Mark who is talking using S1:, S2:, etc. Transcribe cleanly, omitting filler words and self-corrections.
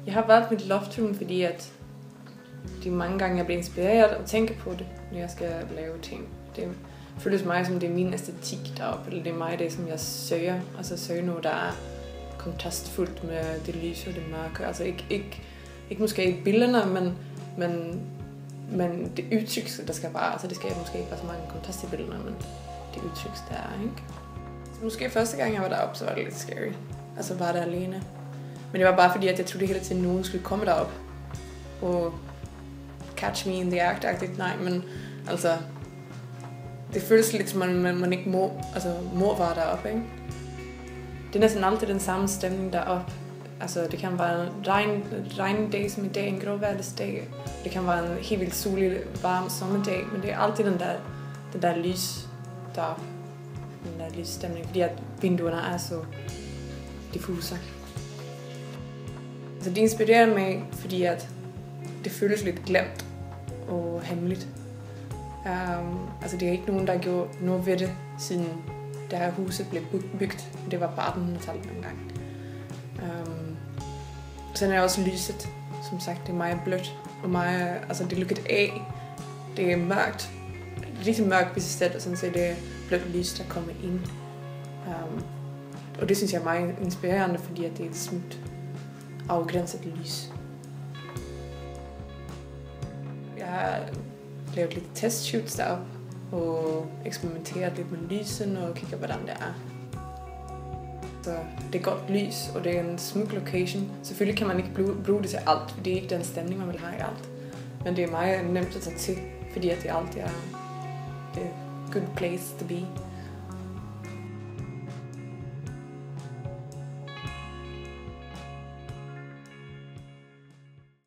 S1: Jeg har valgt mit loftroom, fordi at de mange gange jeg bliver inspireret og tænker på det, når jeg skal lave ting. Det føles mig som det er min æstetik deroppe, eller det er mig det, som jeg søger. Altså søger noget, der er kontrastfuldt med det lyse og det mørke. Altså ikke måske i billederne, men det udtryk, der skal bare, altså det skal måske ikke være så mange kontrast i billederne, men det udtryk, der er, ikke? Så måske første gang jeg var deroppe, så var det lidt scary. Altså var det alene. Men det var bare fordi, at jeg troede hele tiden, at nogen skulle komme derop og catch me in the act-agtigt. Nej, men altså, det føles lidt som, at man ikke må være deroppe, ikke? Det er næsten altid den samme stemning deroppe. Altså, det kan være en regnig dag som i dag, en gråvejrsdag. Det kan være en helt vildt solig, varm sommerdag, men det er altid den der lys deroppe. Den der lysstemning, fordi at vinduerne er så diffuse. Altså, det inspirerer mig, fordi at det føles lidt glemt og hemmeligt. Altså, det er ikke nogen, der har gjort noget ved det, siden det her huset blev bygget. Det var bare 1800-tallet engang. Så er også lyset. Som sagt, det er meget blødt. Og meget, altså det er lukket af. Det er mørkt. Rigtig mørkt hvis stedet, og sådan så det er blødt lys, der kommer ind. Og det synes jeg er meget inspirerende, fordi at det er et smukt, afgrænset lys. Jeg har lavet lidt testshoots deroppe, og eksperimenteret lidt med lysen, og kigger hvordan det er. Så det er godt lys, og det er en smuk location. Selvfølgelig kan man ikke bruge det til alt, for det er ikke den stemning, man vil have i alt. Men det er meget nemt at tage til, fordi at det altid er a good place to be.